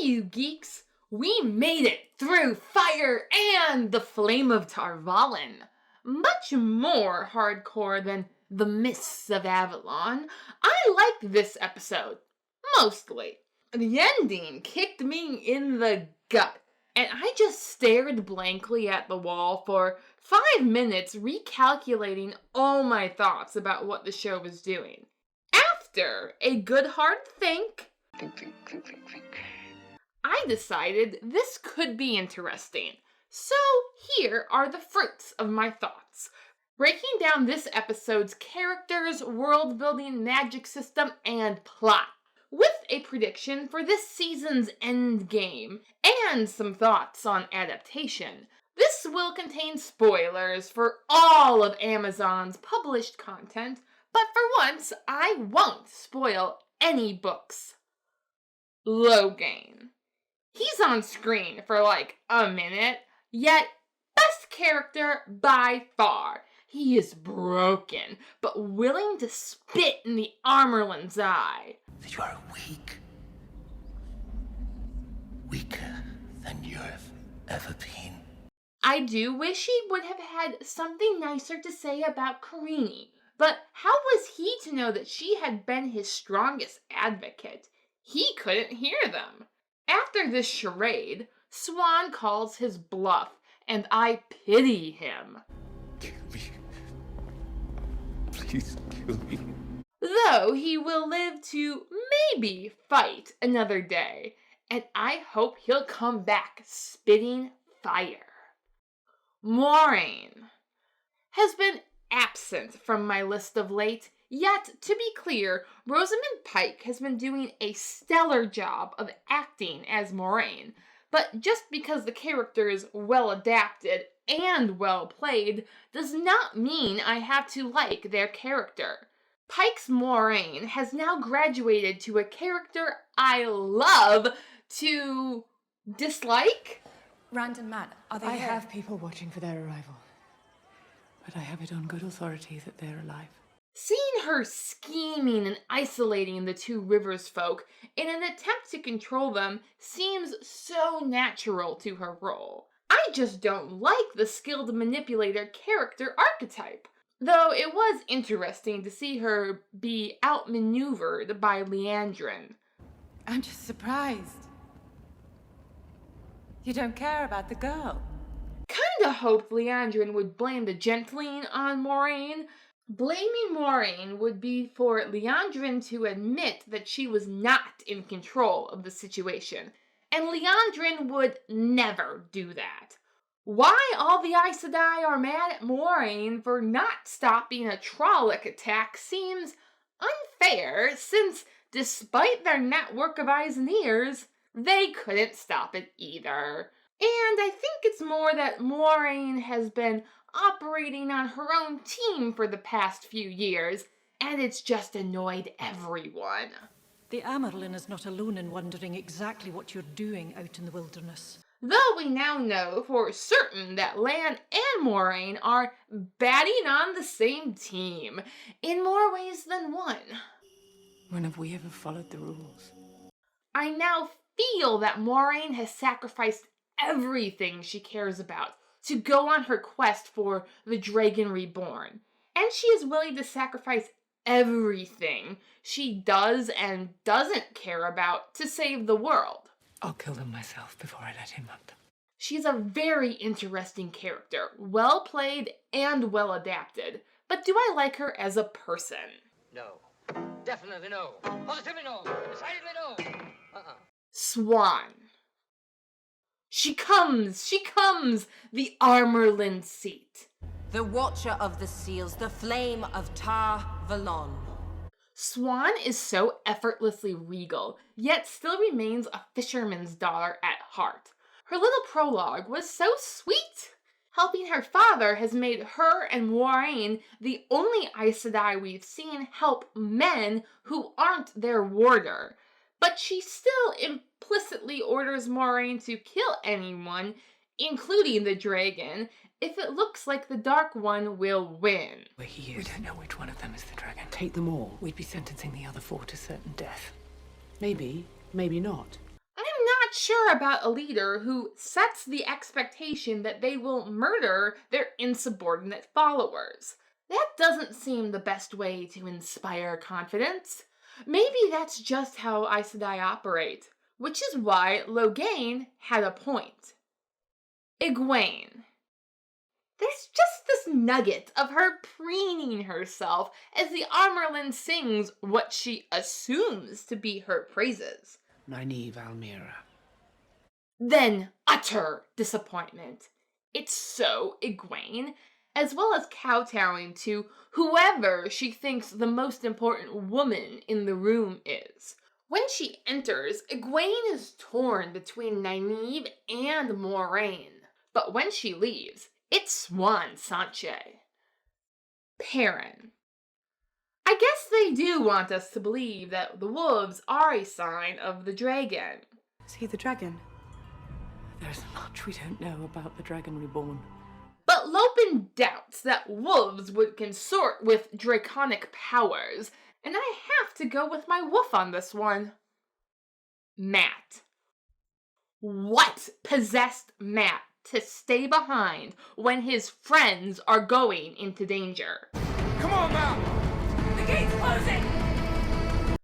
you geeks! We made it through fire and the Flame of Tarvalon. Much more hardcore than the Mists of Avalon. I liked this episode. Mostly. The ending kicked me in the gut, and I just stared blankly at the wall for 5 minutes recalculating all my thoughts about what the show was doing. After a good hard think, I decided this could be interesting. So here are the fruits of my thoughts. Breaking down this episode's characters, world-building, magic system, and plot, with a prediction for this season's endgame, and some thoughts on adaptation. This will contain spoilers for all of Amazon's published content, but for once, I won't spoil any books. Logan. He's on screen for like a minute, yet best character by far. He is broken, but willing to spit in the Armorland's eye. That you are weak. Weaker than you've ever been. I do wish he would have had something nicer to say about Karini, but how was he to know that she had been his strongest advocate? He couldn't hear them. After this charade, Swan calls his bluff, and I pity him. Kill me. Please kill me. Though he will live to maybe fight another day, and I hope he'll come back spitting fire. Moiraine has been absent from my list of late, yet, to be clear, Rosamund Pike has been doing a stellar job of acting as Moiraine, but just because the character is well adapted and well played does not mean I have to like their character. Pike's Moiraine has now graduated to a character I love to dislike. Rand and Matt, are they I here? have people watching for their arrival, but I have it on good authority that they're alive. Seeing her scheming and isolating the two Rivers folk in an attempt to control them seems so natural to her role. I just don't like the skilled manipulator character archetype. Though it was interesting to see her be outmaneuvered by Liandrin. I'm just surprised. You don't care about the girl. Kinda hoped Liandrin would blame the gentling on Moiraine. Blaming Moiraine would be for Liandrin to admit that she was not in control of the situation, and Liandrin would never do that. Why all the Aes Sedai are mad at Moiraine for not stopping a Trolloc attack seems unfair, since despite their network of eyes and ears, they couldn't stop it either. And I think it's more that Moiraine has been operating on her own team for the past few years, and it's just annoyed everyone. The Amyrlin is not alone in wondering exactly what you're doing out in the wilderness. Though we now know for certain that Lan and Moiraine are batting on the same team, in more ways than one. When have we ever followed the rules? I now feel that Moiraine has sacrificed everything she cares about to go on her quest for the Dragon Reborn. And she is willing to sacrifice everything she does and doesn't care about to save the world. I'll kill them myself before I let him hunt them. She's a very interesting character, well played and well adapted. But do I like her as a person? No. Definitely no. Positively no. Decidedly no. Swan. She comes, the Armorland seat. The Watcher of the Seals, the Flame of Tarvalon. Swan is so effortlessly regal, yet still remains a fisherman's daughter at heart. Her little prologue was so sweet. Helping her father has made her and Moiraine the only Aes Sedai we've seen help men who aren't their warder. But she still implicitly orders Moiraine to kill anyone, including the dragon, if it looks like the Dark One will win. We're here. We don't know which one of them is the dragon. Take them all. We'd be sentencing the other 4 to certain death. Maybe, maybe not. I'm not not sure about a leader who sets the expectation that they will murder their insubordinate followers. That doesn't seem the best way to inspire confidence. Maybe that's just how Aes Sedai operate, which is why Logain had a point. Egwene. There's just this nugget of her preening herself as the Armorland sings what she assumes to be her praises. Nynaeve Almira. Then utter disappointment. It's so Egwene, as well as kowtowing to whoever she thinks the most important woman in the room is. When she enters, Egwene is torn between Nynaeve and Moiraine, but when she leaves, it's Swan Sanche. Perrin. I guess they do want us to believe that the wolves are a sign of the dragon. Is he the dragon? There's much we don't know about the Dragon Reborn. But Lopin doubts that wolves would consort with draconic powers, and I have to go with my wolf on this one. Matt. What possessed Matt to stay behind when his friends are going into danger? Come on, Matt! The gate's closing!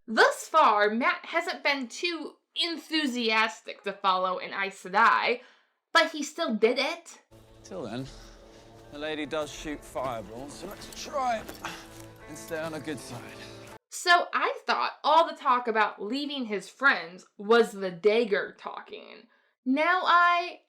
Thus far, Matt hasn't been too enthusiastic to follow an Aes Sedai, but he still did it. Till then, the lady does shoot fireballs, so let's try and stay on a good side. So I thought all the talk about leaving his friends was the dagger talking. Now I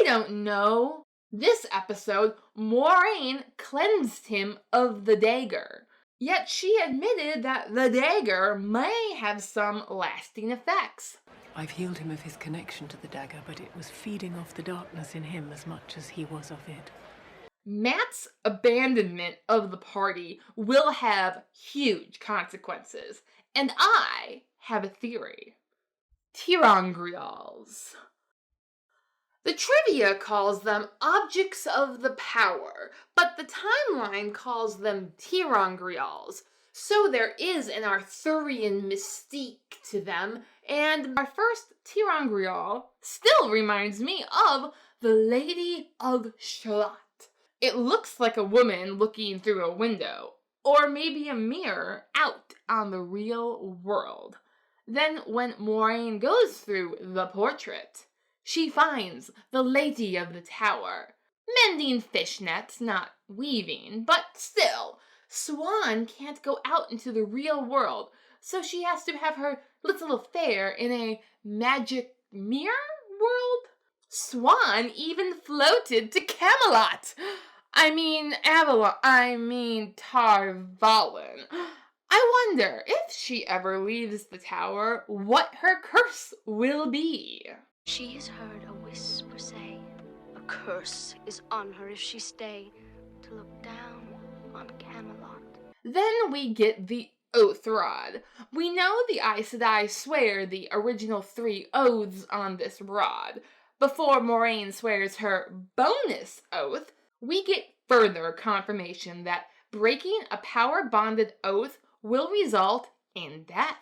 don't know. This episode, Moiraine cleansed him of the dagger. Yet she admitted that the dagger may have some lasting effects. I've healed him of his connection to the dagger, but it was feeding off the darkness in him as much as he was of it. Matt's abandonment of the party will have huge consequences, and I have a theory. Tirangrials. The trivia calls them objects of the power, but the timeline calls them Tirangrials, so there is an Arthurian mystique to them, and our first Tirangrial still reminds me of the Lady of Shalott. It looks like a woman looking through a window, or maybe a mirror out on the real world. Then when Moiraine goes through the portrait, she finds the Lady of the Tower, mending fishnets, not weaving, but still, Swan can't go out into the real world, so she has to have her little affair in a magic mirror world? Swan even floated to Camelot! Tarvalon. I wonder if she ever leaves the tower, what her curse will be. She has heard a whisper say, a curse is on her if she stay, to look down on Camelot. Then we get the Oath Rod. We know the Aes Sedai swear the original 3 oaths on this rod. Before Moiraine swears her bonus oath, we get further confirmation that breaking a power-bonded oath will result in death.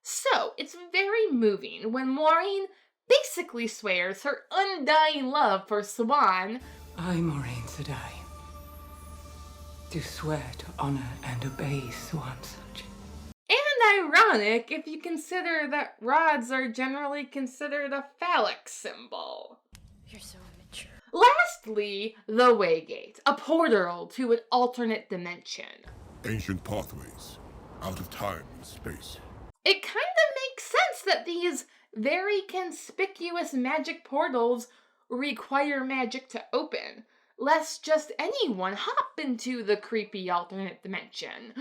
So, it's very moving when Moiraine basically swears her undying love for Swan. I, Moiraine Sedai, do swear to honor and obey Swan Sanche. And ironic if you consider that rods are generally considered a phallic symbol. You're so immature. Lastly, the Waygate, a portal to an alternate dimension. Ancient pathways, out of time and space. It kind of makes sense that these very conspicuous magic portals require magic to open, lest just anyone hop into the creepy alternate dimension.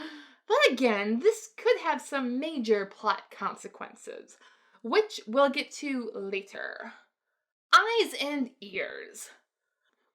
But again, this could have some major plot consequences, which we'll get to later. Eyes and ears.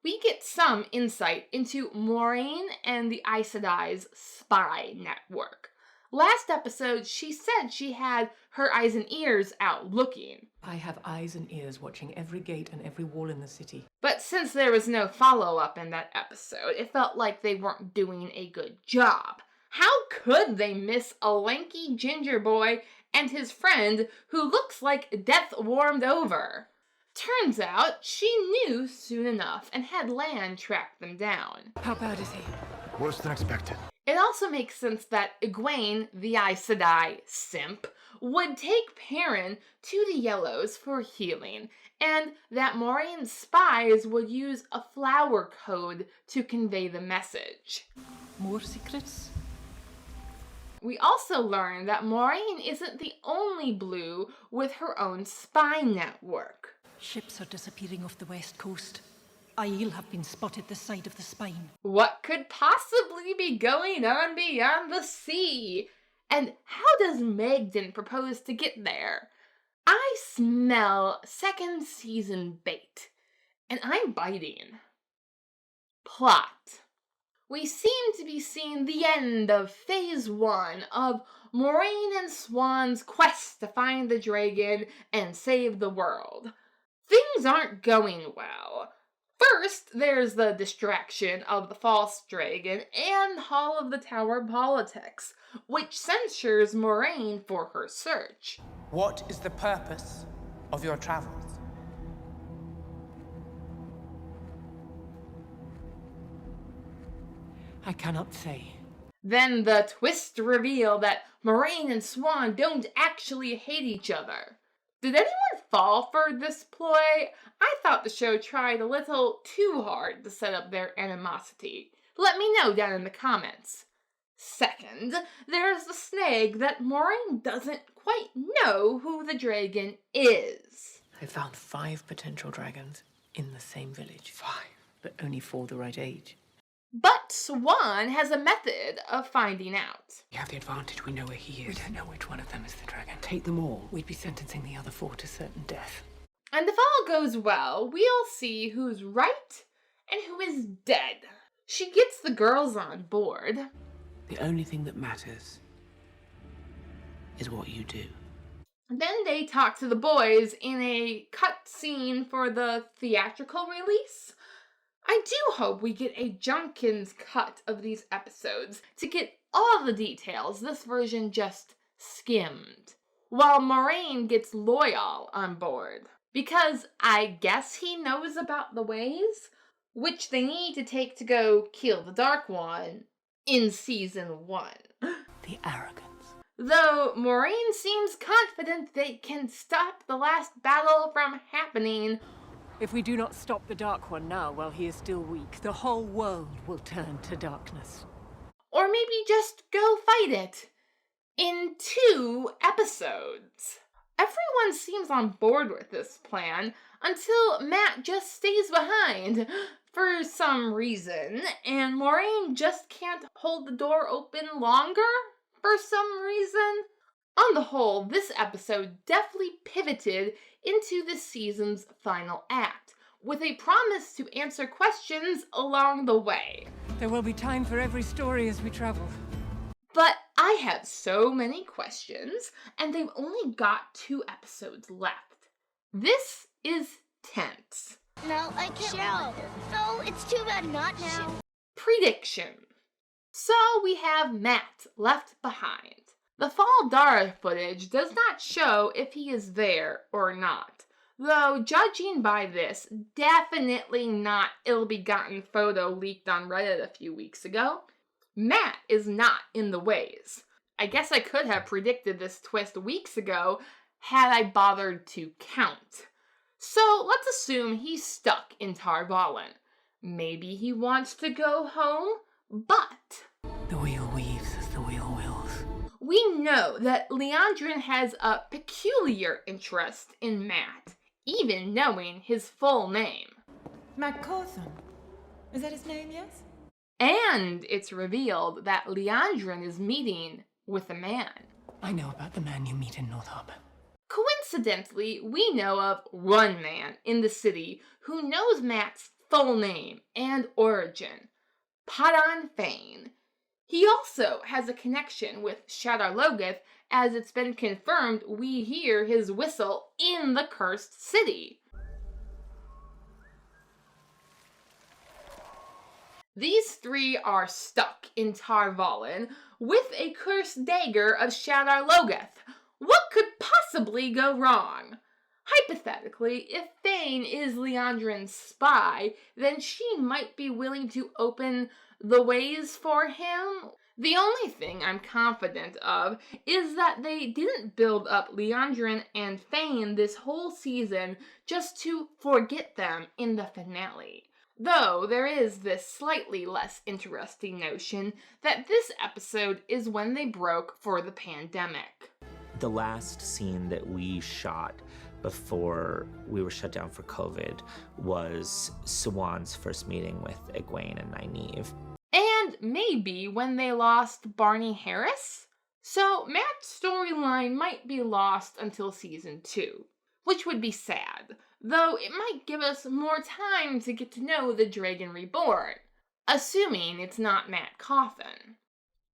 We get some insight into Moiraine and the Aes Sedai's spy network. Last episode, she said she had her eyes and ears out looking. I have eyes and ears watching every gate and every wall in the city. But since there was no follow-up in that episode, it felt like they weren't doing a good job. How could they miss a lanky ginger boy and his friend who looks like death warmed over. Turns out she knew soon enough and had Lan track them down. How bad is he? Worse than expected. It also makes sense that Egwene, the Aes Sedai simp, would take Perrin to the Yellows for healing, and that Moiraine's spies would use a flower code to convey the message. More secrets? We also learn that Moiraine isn't the only blue with her own spy network. Ships are disappearing off the west coast. Aiel have been spotted this side of the spine. What could possibly be going on beyond the sea? And how does Megden propose to get there? I smell second season bait, and I'm biting. Plot. We seem to be seeing the end of Phase 1 of Moiraine and Swan's quest to find the dragon and save the world. Things aren't going well. First, there's the distraction of the false dragon and Hall of the Tower politics, which censures Moiraine for her search. What is the purpose of your travels? I cannot say. Then the twist reveal that Moiraine and Swan don't actually hate each other. Did anyone fall for this ploy? I thought the show tried a little too hard to set up their animosity. Let me know down in the comments. Second, there's the snag that Moiraine doesn't quite know who the dragon is. I found 5 potential dragons in the same village. 5, but only 4 the right age. But Swan has a method of finding out. We have the advantage, we know where he is. We don't know which one of them is the dragon. Take them all. We'd be sentencing the other 4 to certain death. And if all goes well, we'll see who's right and who is dead. She gets the girls on board. The only thing that matters is what you do. Then they talk to the boys in a cut scene for the theatrical release. I do hope we get a Junkins cut of these episodes to get all the details this version just skimmed. While Moiraine gets Loyal on board. Because I guess he knows about the ways, which they need to take to go kill the Dark One in Season 1. The arrogance. Though Moiraine seems confident they can stop the last battle from happening. If we do not stop the Dark One now while he is still weak, the whole world will turn to darkness. Or maybe just go fight it in 2 episodes. Everyone seems on board with this plan until Matt just stays behind for some reason, and Moiraine just can't hold the door open longer for some reason. On the whole, this episode definitely pivoted into the season's final act, with a promise to answer questions along the way. There will be time for every story as we travel. But I have so many questions, and they've only got 2 episodes left. This is tense. No, I can't. Cheryl. No, it's too bad. Not now. Prediction. So we have Matt left behind. The Fall Dara footage does not show if he is there or not, though judging by this definitely not ill-begotten photo leaked on Reddit a few weeks ago, Matt is not in the ways. I guess I could have predicted this twist weeks ago had I bothered to count. So let's assume he's stuck in Tarvalon. Maybe he wants to go home, but The wheel weaves as the wheel wills. we know that Liandrin has a peculiar interest in Matt, even knowing his full name. Matt Cawthon. Is that his name, yes? And it's revealed that Liandrin is meeting with a man. I know about the man you meet in North Harbor. Coincidentally, we know of one man in the city who knows Matt's full name and origin, Padan Fain. He also has a connection with Shadar Logoth, as it's been confirmed we hear his whistle in the Cursed City. These 3 are stuck in Tarvalon with a cursed dagger of Shadar Logoth, What could possibly go wrong? Hypothetically, if Thane is Leandrin's spy, then she might be willing to open the ways for him. The only thing I'm confident of is that they didn't build up Leandrin and Thane this whole season just to forget them in the finale. Though there is this slightly less interesting notion that this episode is when they broke for the pandemic. The last scene that we shot before we were shut down for COVID was Siwan's first meeting with Egwene and Nynaeve. And maybe when they lost Barney Harris? So Matt's storyline might be lost until season 2, which would be sad, though it might give us more time to get to know the Dragon Reborn, assuming it's not Matt Coffin.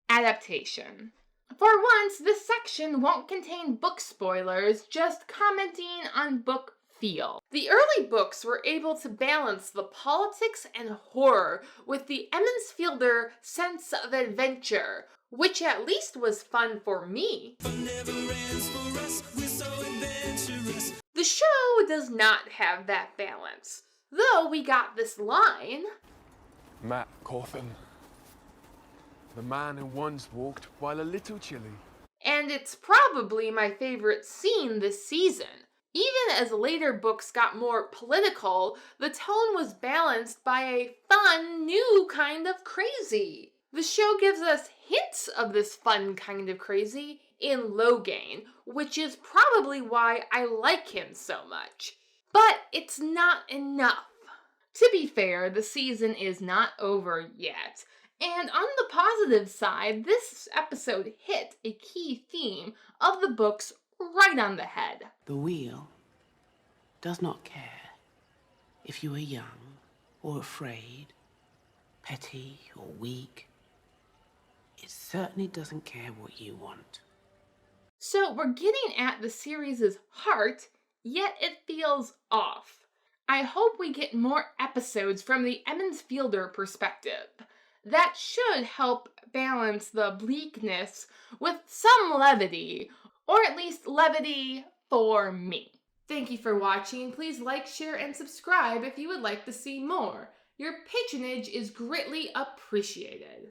Adaptation. For once, this section won't contain book spoilers, just commenting on book feel. The early books were able to balance the politics and horror with the Emmonsfielder sense of adventure, which at least was fun for me. The show does not have that balance, though we got this line. Matt Cawthon, the man who once walked while a little chilly. And it's probably my favorite scene this season. Even as later books got more political, the tone was balanced by a fun, new kind of crazy. The show gives us hints of this fun kind of crazy in Logain, which is probably why I like him so much. But it's not enough. To be fair, the season is not over yet. And on the positive side, this episode hit a key theme of the books right on the head. The wheel does not care if you are young or afraid, petty or weak. It certainly doesn't care what you want. So we're getting at the series' heart, yet it feels off. I hope we get more episodes from the Emmonsfielder perspective. That should help balance the bleakness with some levity, or at least levity for me. Thank you for watching. Please like, share, and subscribe if you would like to see more. Your patronage is greatly appreciated.